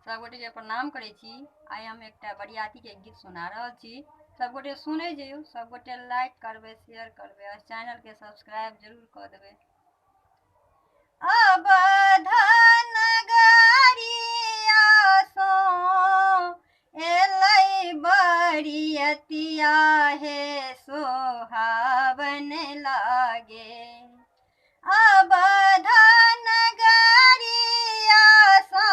सब गोटे के प्रणाम करे छी। आई हम एक बरियाती के गीत सुना रहा छी। सब गोटे सुने जइयो, सब गोटे लाइक करबे, शेयर करबे और चैनल के सब्सक्राइब जरूर कर देबे। अब नगरिया सो एलै बरियतिया हे सोहावन लागे। अब नगरिया सो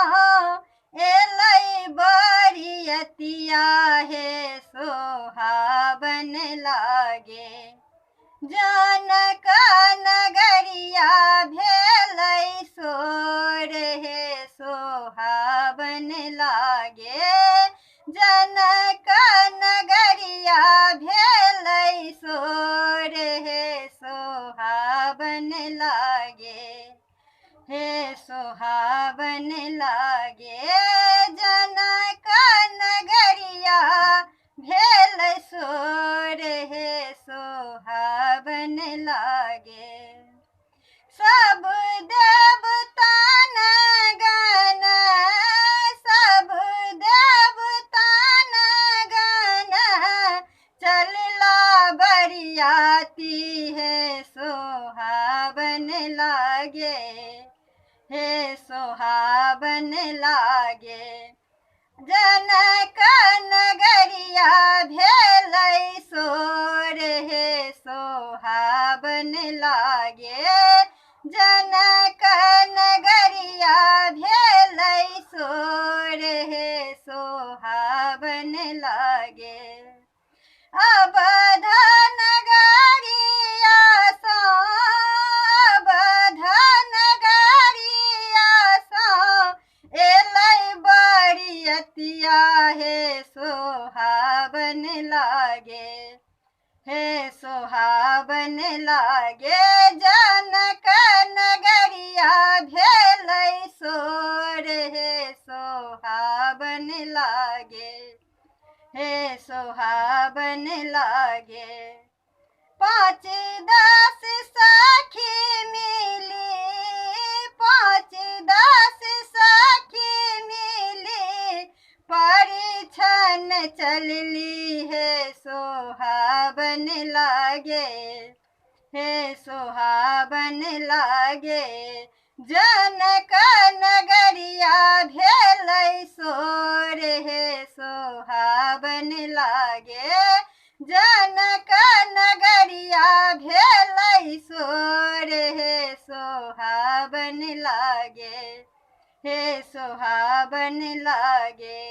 एलै बरियतिया हे सोहावन लागे। जनक नगरिया भेलै सोर हे सोहावन लागे। जनक नगरिया भेलै सोर हे सोहावन लागे। हे सोहावन लागे। जनक नगरिया भेलै सोर हे सोहावन लागे। सब देवता गण, सब देवता गण चलला बरियाती हे सोहावन लागे। हे सोहावन लागे। जनक नगरिया भेलै सोर हे सोहावन लागे। जनक नगरिया भेलै सोर हे सोहावन लागे। अब नगरिया सो, अब नगरिया सो एलै बरियतिया हे सोहावन लागे। हे सोहावन लागे। जनक नगरिया भेलै सोर हे सोहावन लागे। हे सोहावन लागे। 5-10 सखी मिली, 5-10 सखी मिली परिछन चलली हे सोहावन लागे। हे सोहावन लागे। जनक नगरिया भेलै सोर हे सोहावन लागे। जनक नगरिया भेलै सोर हे सोहावन लागे। हे सोहावन लागे।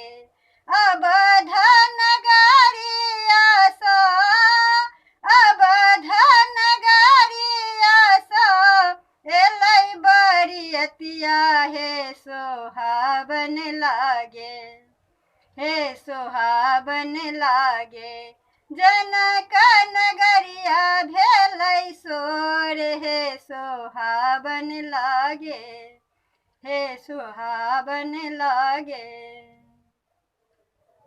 अब नगरिया सो, अब नगरिया सो एलै बरियतिया हे सोहावन लागे। हे सोहावन लागे। जनक नगरिया भेलै सोर हे सोहावन लागे। हे सोहावन लागे।